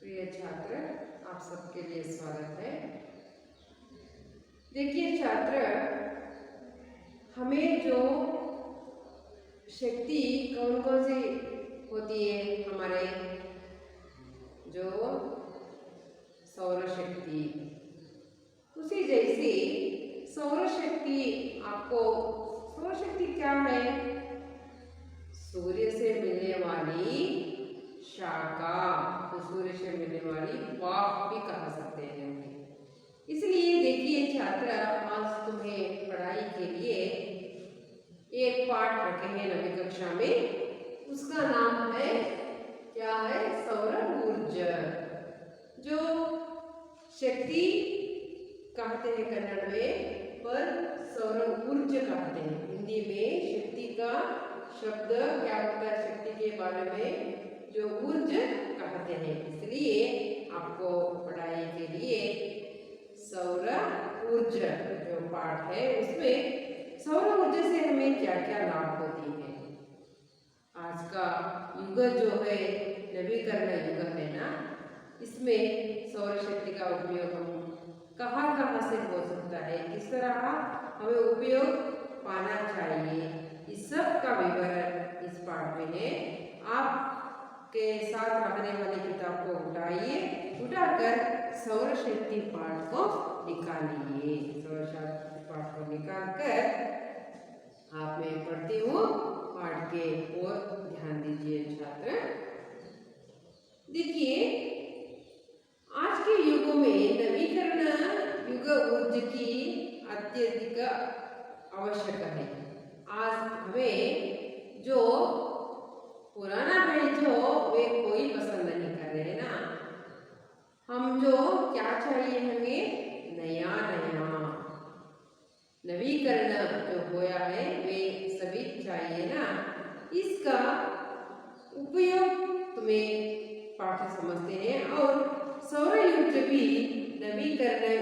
प्रिय छात्र, आप सबके लिए स्वागत है। देखिए छात्र, हमें जो शक्ति कौन कौन सी होती है, हमारे जो सौर शक्ति, उसी जैसी सौर शक्ति आपको, सौर शक्ति क्या है? सूर्य से मिलने वाली शाखा, तो सूर्य से मिलने वाली वाफ भी कह सकते हैं। इसलिए देखिए छात्र, आज तुम्हें पढ़ाई के लिए एक पाठ रखे हैं नवी कक्षा में, उसका नाम है क्या है? सौर ऊर्जा। जो शक्ति कहते हैं कन्नड़ में, पर सौर ऊर्जा कहते हैं हिंदी में। शक्ति का शब्द क्या होता है? शक्ति के बारे में जो ऊर्जा कहते हैं। इसलिए आपको पढ़ाई के लिए सौर ऊर्जा जो पाठ है, उसमें सौर ऊर्जा से हमें क्या क्या लाभ होती है। आज का युग जो है नवीकरण युग है ना, इसमें सौर शक्ति का उपयोग हम कहाँ से हो सकता है, किस तरह हमें उपयोग पाना चाहिए, इस सब का विवरण इस पाठ में है। आप के साथ रखने वाली किताब को उठाकर सौर शक्ति पाठ को निकालिए। सौर शक्ति पाठ को निकालकर आप मैं पढ़ती हूँ, पाठ के ओर ध्यान दीजिए छात्र। देखिए, आज के युग में नवीकरण युग ऊर्जा की अत्यधिक आवश्यक है। आज हमें जो पुराना है जो वे कोई पसंद नहीं कर रहे ना, हम जो क्या चाहिए हमें नया नवीकरण जो होया है वे सभी चाहिए ना। इसका उपयोग तुम्हें पाठ समझते हैं। और सौर ऊर्जा भी नवीकरण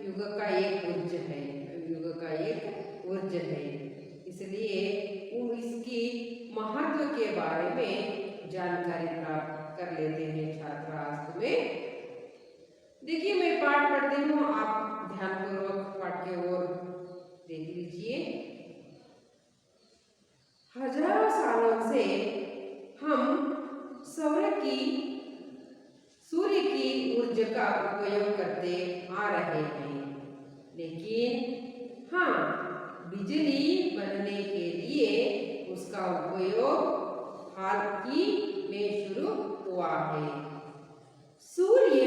युग का एक ऊर्जा है, इसलिए वो इसकी महत्व के बारे में जानकारी प्राप्त कर लेते हैं छात्र आज तुम्हें। देखिए, मैं पाठ पढ़ती हूँ, आप ध्यानपूर्वक पाठ के ओर देख लीजिए। हजारों सालों से हम सूर्य की ऊर्जा का उपयोग करते आ रहे हैं, लेकिन हाँ, बिजली बनने के लिए उसका उपयोग हाल ही में शुरू हुआ है। सूर्य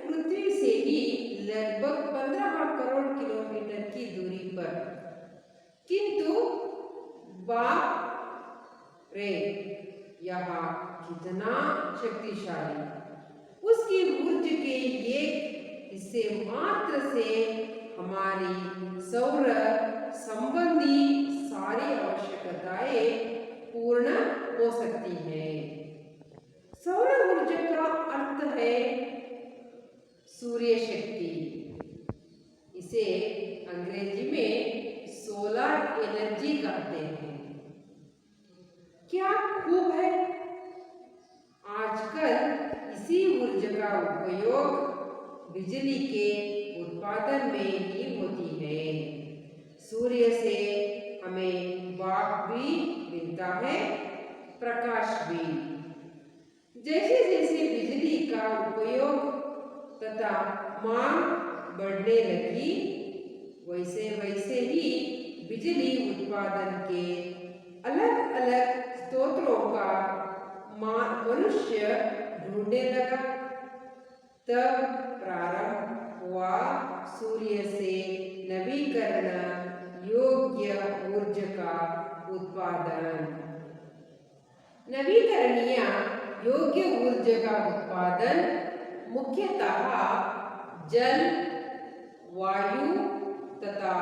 पृथ्वी से ही लगभग 15 करोड़ किलोमीटर की दूरी पर, किंतु बाप रे यह कितना शक्तिशाली! उसकी ऊर्जा के एक हिस्से मात्र से हमारी सौर संबंधी सारी आवश्यकताएं पूर्ण हो सकती हैं। सौर ऊर्जा का अर्थ है सूर्य शक्ति। इसे अंग्रेजी में सोलर एनर्जी कहते हैं। क्या खूब है! आजकल इसी ऊर्जा का उपयोग बिजली के उत्पादन में ही होती है। सूर्य से हमें वाफ भी मिलता है, प्रकाश भी। जैसे जैसे बिजली का उपयोग तथा मांग बढ़ने लगी, वैसे वैसे ही बिजली उत्पादन के अलग अलग स्रोतों का मनुष्य ढूंढने लगा। तब प्रारंभ हुआ सूर्य से नवीकरण योग्य ऊर्जा का उत्पादन। नवीकरणीय योग्य ऊर्जा का उत्पादन मुख्यतः जल, वायु तथा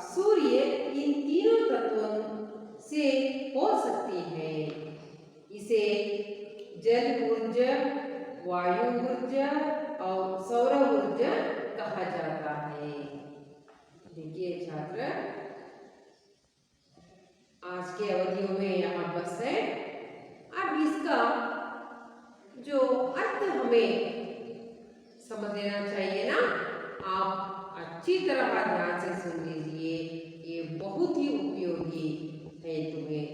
सूर्य, इन तीनों तत्वों से हो सकती है। इसे जल ऊर्जा, वायु ऊर्जा और सौर ऊर्जा कहा जाता है। देखिए छात्र, आज के अवधियों में यहाँ बस है। अब इसका जो अर्थ हमें समझ लेना चाहिए ना। आप अच्छी तरह ध्यान से सुन लीजिए, ये बहुत ही उपयोगी है तुम्हें।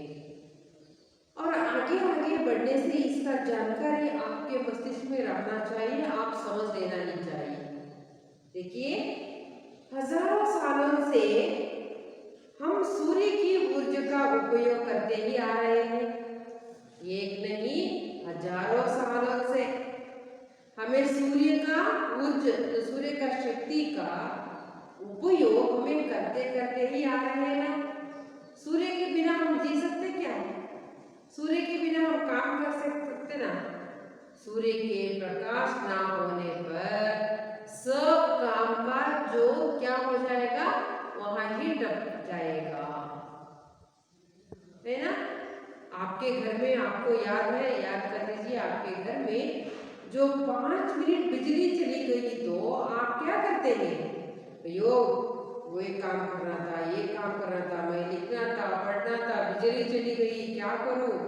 और आगे आगे बढ़ने से इसका जानकारी आपके मस्तिष्क में रहना चाहिए, आप समझ लेना ही चाहिए। देखिए, हजारों सालों से हम सूर्य की ऊर्जा का उपयोग करते ही आ रहे हैं। एक नहीं, हजारों सालों से हमें सूर्य का ऊर्जा, सूर्य का शक्ति का उपयोग हमें करते करते ही आ रहे हैं ना। सूर्य के बिना हम जी सकते क्या? सूर्य के बिना हम काम कर सकते ना? सूर्य के प्रकाश ना होने पर सब काम का जो क्या हो जाएगा, वहां ही डूब जाएगा, है ना। आपके घर में, आपको याद है, याद कर लीजिए, आपके घर में जो 5 मिनट बिजली चली गई तो आप क्या करते हैं? यो, वो एक काम करना था, ये काम करना था, मैं लिखना था, पढ़ना था, बिजली चली गई, क्या करूं?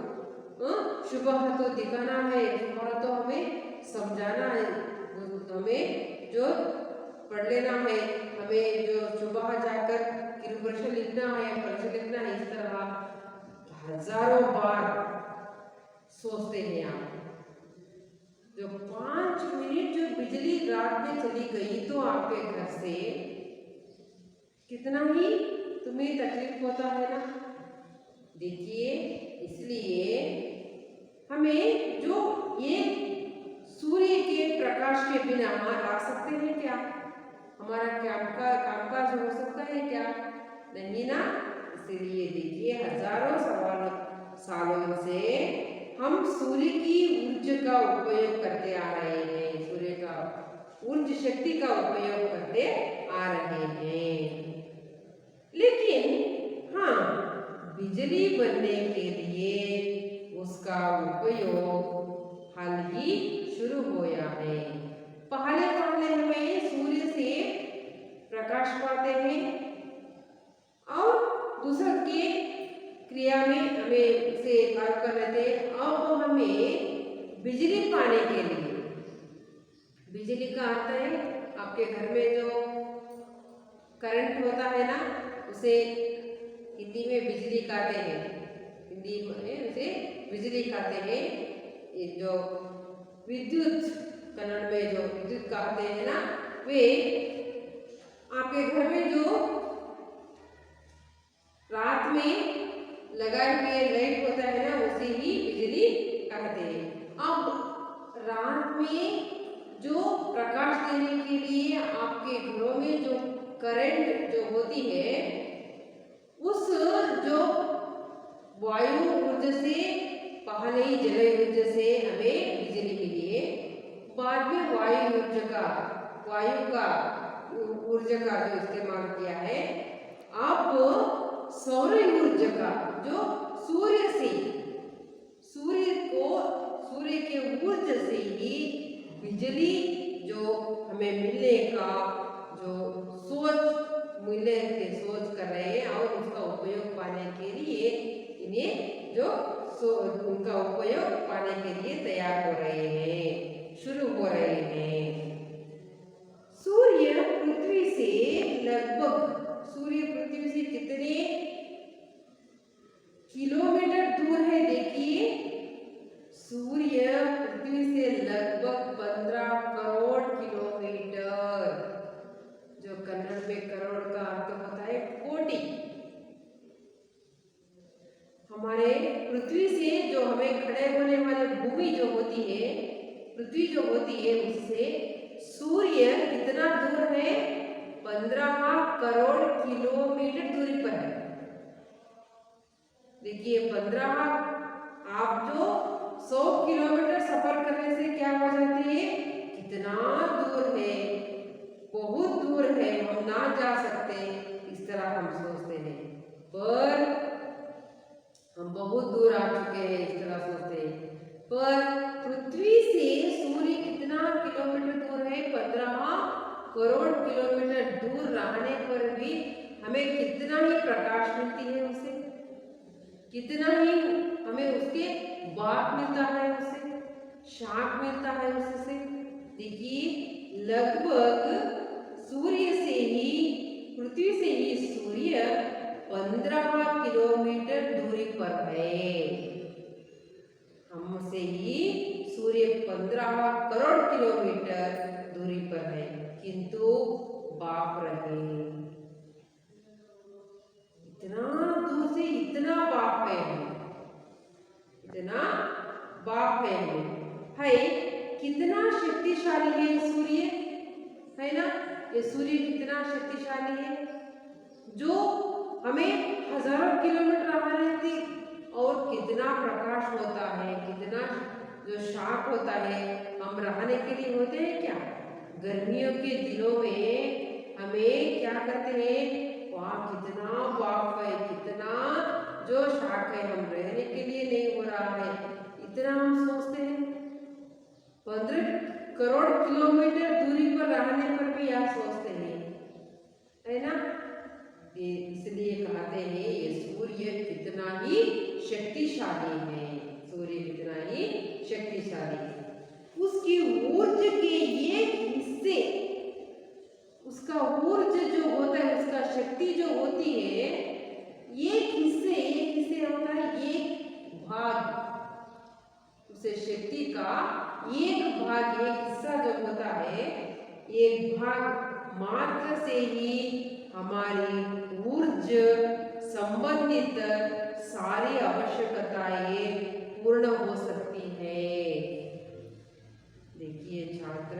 सुबह तो दिखाना है, सुबह तो हमें समझाना है, हमें जो पढ़ लेना है, हमें जो सुबह जाकर प्रश्न लिखना है, परीक्षा लिखना है। इस तरह हजारों बार सोचते हैं आप। जो 5 मिनट जो बिजली रात में चली गई तो आपके घर से कितना ही तुम्हें तकलीफ होता है ना। देखिए, इसलिए हमें जो ये सूर्य के प्रकाश के बिना हम रह सकते हैं क्या? हमारा कामकाज हो सकता है क्या? नहीं ना। इसलिए देखिए, हजारों सालों से हम सूर्य की ऊर्जा का उपयोग करते आ रहे हैं, सूर्य का ऊर्जा शक्ति का उपयोग करते आ रहे हैं। लेकिन हाँ, बिजली बनने के लिए उसका उपयोग हाल ही शुरू हुआ है। पहले हमें सूर्य से प्रकाश पाते हैं और दूसरे के क्रिया में हमें से कार्य कर रहे थे। अब हमें बिजली पाने के लिए, बिजली का अर्थ है आपके घर में जो करंट होता है ना, उसे हिंदी में बिजली कहते हैं, हिंदी में उसे बिजली कहते हैं। ये जो विद्युत, कन्नड़ में जो विद्युत कहते हैं ना, वे आपके घर में जो रात में लगाए हुए लाइट होता है ना, उसे ही बिजली कहते हैं। अब रात में जो प्रकाश देने के लिए आपके घरों में जो करंट जो होती है, उस जो वायु ऊर्जा से, पहले ही जल ऊर्जा से हमें बिजली मिली है, बाद में वायु का ऊर्जा का जो इस्तेमाल किया है। अब सौर ऊर्जा का जो सूर्य के ऊर्जा से ही बिजली जो हमें मिलने का जो सोच कर रहे हैं, और उसका उपयोग पाने के लिए इन्हें जो उनका उपयोग पाने के लिए तैयार हो रहे हैं, शुरू हो रहे हैं। सूर्य पृथ्वी से कितने किलोमीटर दूर है? देखिए, सूर्य पृथ्वी से लगभग 15 करोड़ किलोमीटर, जो कन्नड़ में करोड़ का अर्थ होता है कोटि। हमारे पृथ्वी से जो हमें खड़े होने वाले भूमि जो होती है, पृथ्वी जो होती है, उससे सूर्य कितना दूर है? 15 करोड़ किलोमीटर दूरी पर है। देखिए, 15, आप जो 100 किलोमीटर सफर करने से क्या हो जाती है? कितना दूर है, बहुत दूर है, हम ना जा सकते, इस तरह हम सोचते हैं। पर हम बहुत दूर आ चुके हैं, इस तरह सोचते हैं। पर पृथ्वी से सूर्य कितना किलोमीटर दूर है? 15 करोड़ किलोमीटर दूर रहने पर भी हमें कितना ही प्रकाश मिलती है उसे, कितना ही हमें उसके बाद मिलता है, उसे शाख मिलता है उससे। देखिए, लगभग सूर्य से ही पृथ्वी से ही सूर्य 15 किलोमीटर दूरी पर है। हमसे ही सूर्य 15 करोड़ किलोमीटर दूरी पर है, किंतु बाप रहे इतना दूर से इतना बाप है, इतना बाप है। कितना शक्तिशाली है सूर्य, है ना। ये सूर्य कितना शक्तिशाली है, जो हमें हजारों किलोमीटर हमारे थी, और कितना प्रकाश होता है, कितना जो शाख होता है। हम रहने के लिए होते हैं क्या, गर्मियों के दिनों में हमें क्या करते हैं, वहाँ कितना बाप है, कितना जो शाख है, हम रहने के लिए नहीं हो रहा है, इतना हम सोचते हैं। 15 करोड़ किलोमीटर दूरी पर रहने पर भी आप सोचते हैं, है ना। इसलिए कहते हैं ये सूर्य कितना ही शक्तिशाली है, सूर्य कितना ही शक्तिशाली है। उसकी ऊर्जा के एक हिस्से, उसका ऊर्जा जो होता है, उसका शक्ति जो होती है, एक हिस्से होता है, एक भाग, उसे शक्ति का एक भाग, एक हिस्सा जो होता है, एक भाग मात्र से ही हमारी ऊर्जा संबंधित सारी आवश्यकताएं पूर्ण हो सकती है। देखिए छात्र,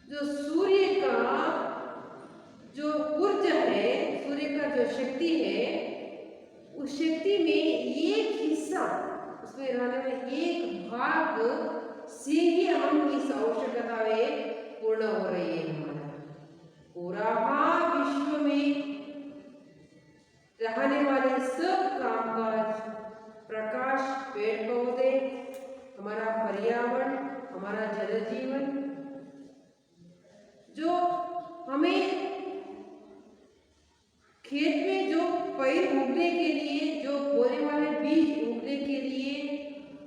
जो सूर्य का जो ऊर्जा है, सूर्य का जो शक्ति है, उस शक्ति में एक हिस्सा, उसमें रहने में एक भाग से ही हम इस आवश्यकताएं पूर्ण हो रही है। हमारा पूरा विश्व में रहने वाले सब कामकाज, प्रकाश, पेड़ पौधे, हमारा पर्यावरण, हमारा जनजीवन, जो हमें खेत में जो पेड़ उगने के लिए, जो बोने वाले बीज उगने के लिए,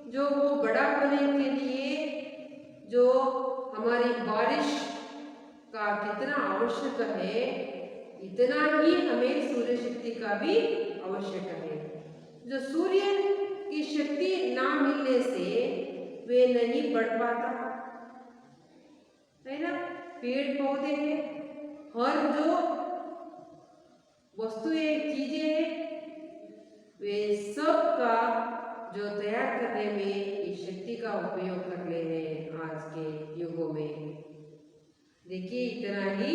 जो वो बड़ा होने के लिए, जो हमारी बारिश का कितना आवश्यक है, इतना ही हमें सूर्य शक्ति का भी आवश्यक है। जो सूर्य की शक्ति ना मिलने से वे नहीं बढ़ पाता, है ना। पेड़ पौधे हैं, हर जो वस्तुएं, चीजें हैं, वे सब का जो तैयार करने में इस शक्ति का उपयोग कर रहे हैं आज के युगों में। देखिए इतना ही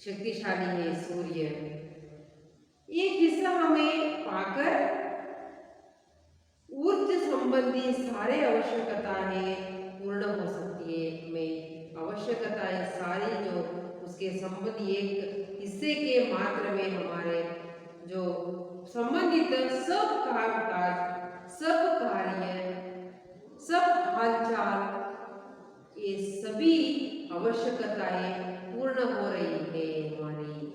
शक्तिशाली है सूर्य। एक हिस्सा हमें पाकर ऊर्जा संबंधी सारे आवश्यकताएं पूर्ण हो सकती है। हमें आवश्यकताएं सारी जो उसके संबंधी एक हिस्से के मात्र में हमारे जो संबंधित सब कामकाज, सब कार्य, सब हालचाल, ये सभी आवश्यकताएं पूर्ण हो रही है हमारी।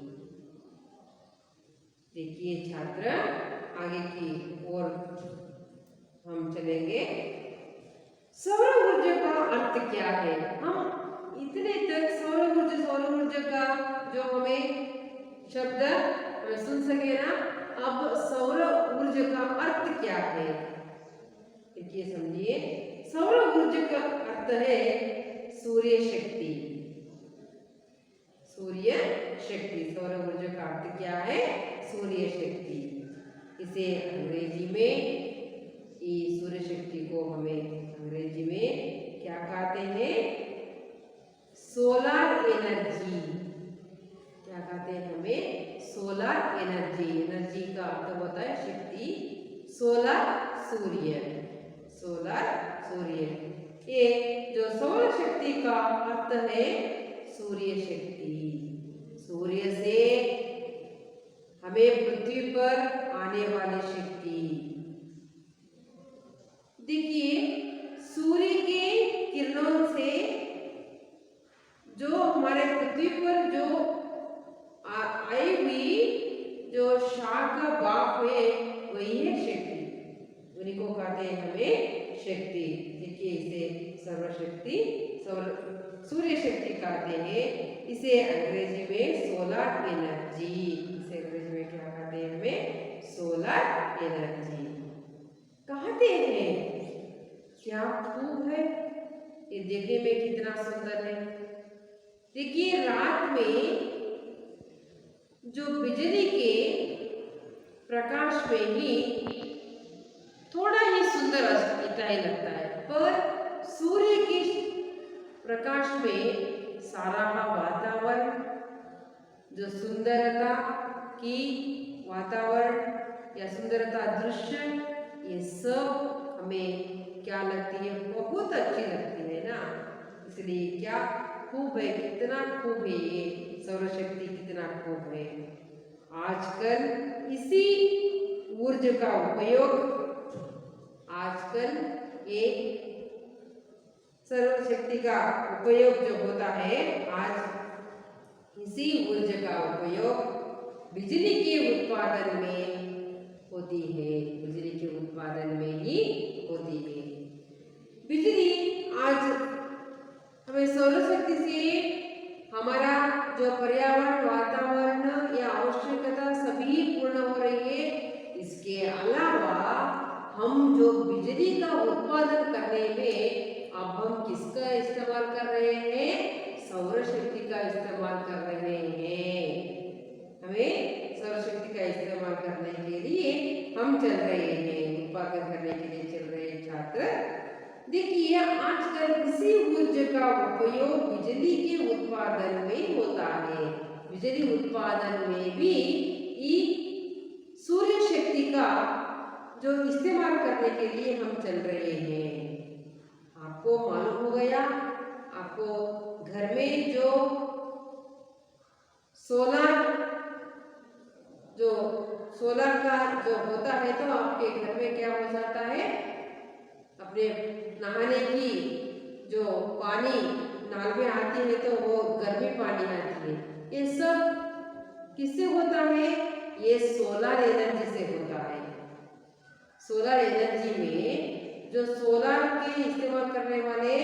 देखिए छात्र, आगे की ओर हम चलेंगे। सौर ऊर्जा का अर्थ क्या है? हम इतने तक सौर ऊर्जा का जो हमें शब्द सुन सके ना। अब सौर ऊर्जा का अर्थ क्या है, देखिए समझिए। सौर ऊर्जा का अर्थ है सूर्य शक्ति। सूर्य शक्ति, सौर ऊर्जा का अर्थ क्या है? सूर्य शक्ति। इसे अंग्रेजी में, इस सूर्य शक्ति को हमें अंग्रेजी में क्या कहते हैं? Solar energy. क्या कहते हैं हमें? Solar energy. एनर्जी का अर्थ होता है शक्ति। सोलर सूर्य, सोलर सूर्य। ये जो सौर शक्ति का अर्थ है सूर्य शक्ति। सूर्य से हमें पृथ्वी पर आने वाली शक्ति। देखिए सूर्य के किरणों से जो हमारे पृथ्वी पर जो आई हुई जो शाख बाप है वही है शक्ति। उन्हीं को कहते हैं हमें शक्ति। देखिए इसे सर्वशक्ति सूर्य शक्ति कहते हैं। इसे अंग्रेजी में सोलर एनर्जी, इसे अंग्रेजी में क्या कहते हैं? हमें सोलर एनर्जी कहते हैं। क्या खूब है, ये देखने में कितना सुंदर है। देखिए रात में जो बिजली के प्रकाश में ही थोड़ा ही सुंदर दिखाई लगता है, पर सूर्य के प्रकाश में सारा वातावरण, जो सुंदरता की वातावरण या सुंदरता दृश्य, ये सब हमें क्या लगती है? बहुत अच्छी लगती है ना। इसलिए क्या खूब है, कितना खूब है ये सौरशक्ति, कितना खूब है। आजकल इसी ऊर्जा का उपयोग, आजकल ये सौरशक्ति का उपयोग जो होता है, आज इसी ऊर्जा का उपयोग बिजली के उत्पादन में होती है, बिजली के उत्पादन में ही होती है। बिजली आज हमें सौरशक्ति से हमारा जो पर्यावरण, वातावरण या आवश्यकता सभी पूर्ण हो रही है। इसके अलावा हम जो बिजली का उत्पादन करने में अब हम किसका इस्तेमाल कर रहे हैं? सौरशक्ति का इस्तेमाल कर रहे हैं। हमें सौरशक्ति का इस्तेमाल करने के लिए हम चल रहे हैं, उत्पादन करने के लिए चल रहे हैं छात्र। देखिए आजकल इसी ऊर्जा का उपयोग बिजली के उत्पादन में होता है। बिजली उत्पादन में भी सूर्य शक्ति का जो इस्तेमाल करने के लिए हम चल रहे हैं। आपको मालूम हो गया, आपको घर में जो सोलर का जो होता है, तो आपके घर में क्या हो जाता है? अपने नहाने की जो पानी नाल में आती है, तो वो गर्मी पानी आती है। ये सब किससे होता है? ये सोलर एनर्जी से होता है। सोलर एनर्जी में जो सोलर के इस्तेमाल करने वाले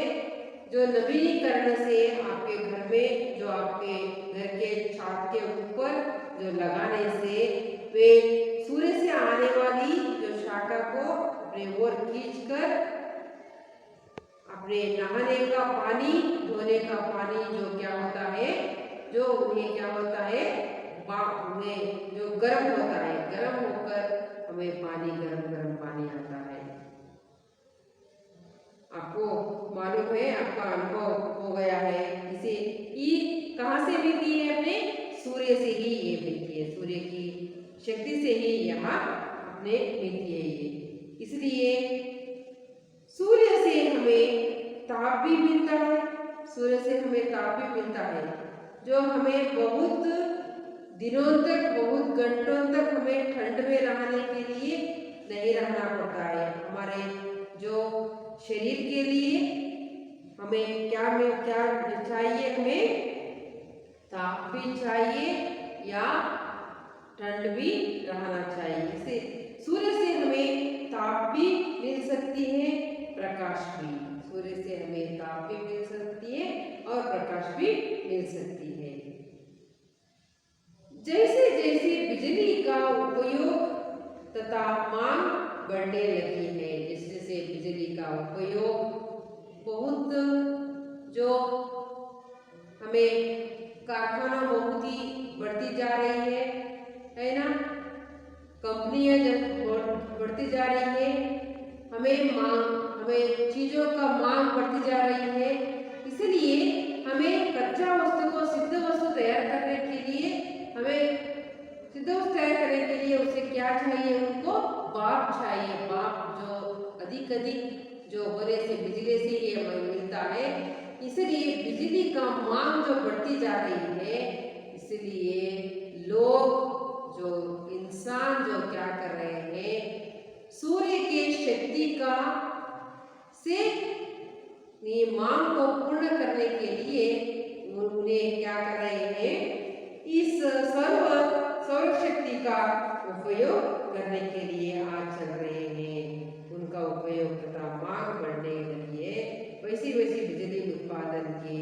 जो नवीनीकरण से आपके घर में, जो आपके घर के छत के ऊपर जो लगाने से वे सूर्य से आने वाली जो शाखा को अपने ओर खींचकर अपने नहाने का पानी, धोने का पानी जो क्या होता है, जो उन्हें क्या होता है, उन्हें जो गर्म होता है, गर्म होकर हमें पानी, गर्म पानी आता है। आपको मालूम है, आपका अनुभव हो गया है। इसे ये कहाँ से मिलती है? अपने सूर्य से ही ये मिलती है, सूर्य की शक्ति से ही यहाँ अपने मिलती है ये। इसलिए सूर्य से हमें ताप भी मिलता है, सूर्य से हमें ताप भी मिलता है, जो हमें बहुत दिनों तक, बहुत घंटों तक हमें ठंड में रहने के लिए नहीं रहना पड़ता है। हमारे जो शरीर के लिए हमें क्या चाहिए? हमें ताप भी चाहिए या ठंड भी रहना चाहिए। इसे सूर्य से हमें ताप भी मिल सकती है, प्रकाश भी। सूर्य से हमें ताप भी मिल सकती है और प्रकाश भी मिल सकती है। जैसे जैसे बिजली का उपयोग तथा मांग बढ़ने लगी है, जैसे बिजली का उपयोग बहुत, जो हमें कारखाना बहुत ही बढ़ती जा रही है ना। कंपनियां जब बढ़ती जा रही है, हमें चीजों का मांग बढ़ती जा रही है। इसलिए हमें कच्चा वस्तु को सिद्ध वस्तु तैयार करने के लिए, उसे क्या चाहिए? उनको भाप चाहिए। भाप जो अधिक जो होने से, बिजली से ये हमें मिलता है। इसलिए बिजली का मांग जो बढ़ती जा रही है, इसलिए लोग, जो इंसान जो क्या कर रहे हैं, सूर्य के शक्ति का से मांग को पूर्ण करने के लिए उन्हें क्या कर रहे हैं? इस सौर शक्ति का उपयोग करने के लिए आज चल रहे हैं। उनका उपयोग तथा मांग बढ़ने लगी है। वैसी उत्पादन के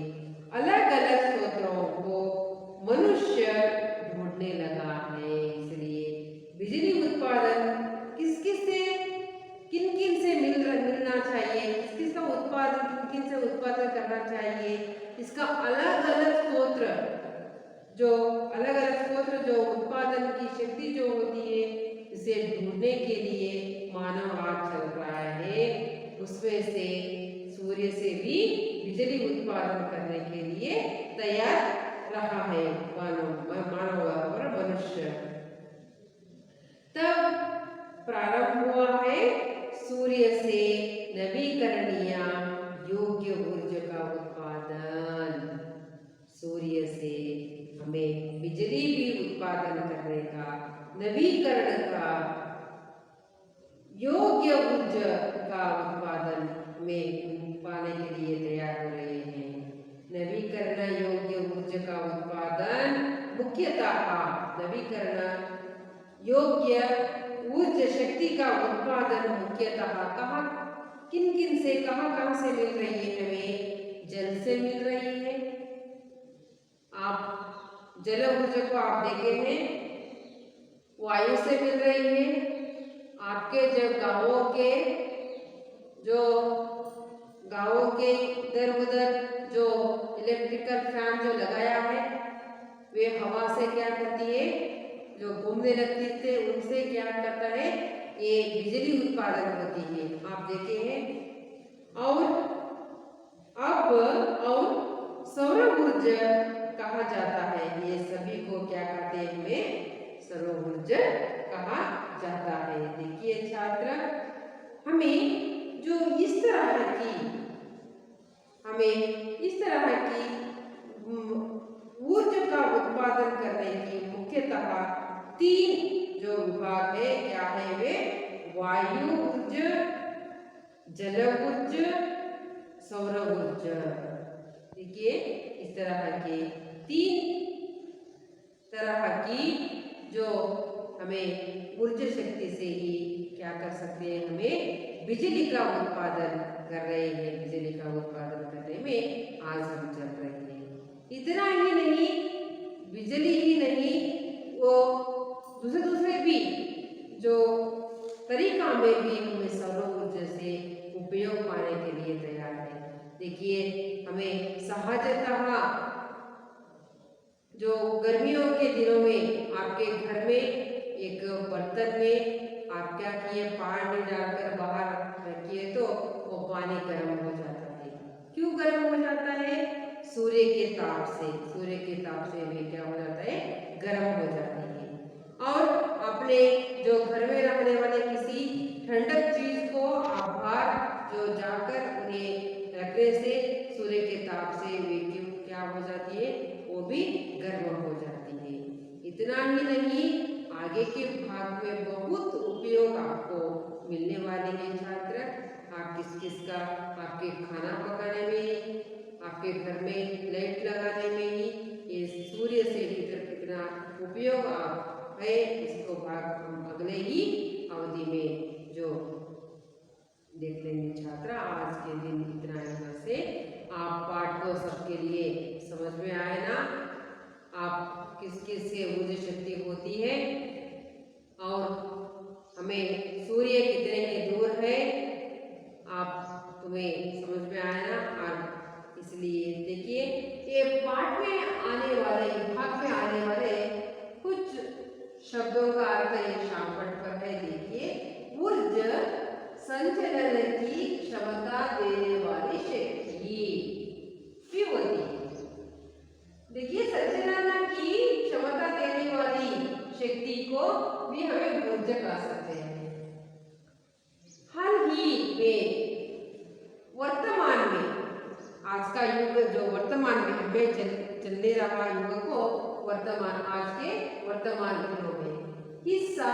अलग अलग स्रोतों को मनुष्य ढूंढने लगा है। इसलिए बिजली उत्पादन किस किस से किन किन से मिलना चाहिए, किस किस का उत्पादन किन किन से उत्पादन करना चाहिए, इसका अलग अलग स्रोत जो उत्पादन की शक्ति जो होती है इसे ढूंढने के लिए मानव आज चल रहा है। उसमें से सूर्य से भी बिजली उत्पादन करने के लिए तैयार रहा है मानव और मनुष्य। तब प्रारंभ हुआ है सूर्य से नवीकरणीय योग्य ऊर्जा का उत्पादन। सूर्य से हमें बिजली भी उत्पादन करने का, नवीकरण का, योग्य ऊर्जा का उत्पादन में पाने के लिए तैयार हो रहे हैं। नवीकरण योग्य ऊर्जा का उत्पादन मुख्यतः नवीकरण योग्य ऊर्जा शक्ति का उत्पादन मुख्यतः कहाँ किन किन से कहाँ से मिल रही है? हमें जल से मिल रही है। आप जल ऊर्जा को आप देखे हैं, वायु से मिल रही है। आपके गांवों के इधर उधर जो इलेक्ट्रिकल फैन जो लगाया है वे हवा से क्या करती है, जो घूमने लगती थे उनसे क्या करता है, ये बिजली उत्पादन होती है, आप देखे हैं। और सौर ऊर्जा कहा जाता है। ये सभी को क्या कहते हैं, हमें सौर ऊर्जा कहा जाता है। देखिए छात्र, हमें इस तरह की ऊर्जा का उत्पादन करने की मुख्यतः 3 जो विभाग है, क्या है वे? वायु ऊर्जा, जल ऊर्जा, सौर ऊर्जा। देखिए इस तरह के 3 तरह की जो हमें ऊर्जा शक्ति से ही क्या कर सकते हैं, हमें बिजली का उत्पादन कर रहे हैं। बिजली का उत्पादन करने में आज हम चल रहे हैं। इतना ही नहीं, बिजली ही नहीं, वो दूसरे भी जो तरीका में भी हमें सौर ऊर्जा से उपयोग पाने के लिए तैयार है। देखिए हमें सहजतः जो गर्मियों के दिनों में आपके घर में एक बर्तन में आप क्या किए, पानी डालकर बाहर रखिए तो वो पानी गर्म हो जाता है। क्यों गर्म हो जाता है? सूर्य के ताप से भी क्या हो जाता है, गर्म हो जाती है। और अपने जो घर में रखने वाले किसी ठंडक चीज को आप बाहर जो जाकर उन्हें रखने से सूर्य के ताप से वे क्या हो जाती है, वो भी गर्म हो जाती है। इतना ही नहीं, आगे के भाग में बहुत उपयोग आपको मिलने वाले हैं छात्र। आप किस का आपके खाना पकाने में, आपके घर में लाइट लगाने में ही ये सूर्य से कितना उपयोग आप है, इसको भाग हम अगले ही अवधि में जो देख लेंगे छात्र। आज के दिन इतना यहाँ से आप पाठ को सबके लिए समझ में आए ना? आप किस किस से ऊर्जा शक्ति होती है और हमें सूर्य कितने ही दूर है, आप तुम्हें समझ में आया ना? और इसलिए देखिए ये पाठ में आने वाले, विभाग में आने वाले कुछ शब्दों का अर्थ ये शामपट पर है। देखिए, ऊर्जा संचलन की क्षमता देने वाली शक्ति भी होती है। देखिए संचलन की क्षमता देने वाली शक्ति को भी हमें ऊर्जा कह सकते हैं। हाल ही में वर्तमान में आज का युग जो वर्तमान में हमें चलने रहा युग को आज के वर्तमान दिनों में हिस्सा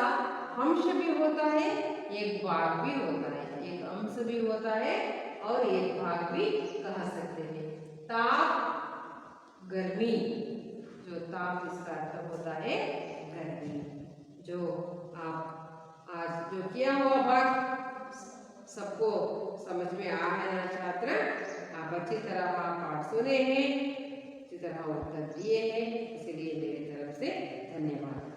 अंश भी होता है, एक भाग भी होता है, एक अंश भी होता है और एक भाग भी कह सकते हैं। ताप गर्मी, जो ताप इसका अर्थ होता है गर्मी। जो आप आज जो किया हुआ भाग सबको समझ में आ है ना छात्र? आप अच्छी तरह पाठ सुने हैं, अच्छी तरह उत्तर दिए हैं, इसलिए मेरी तरफ से धन्यवाद।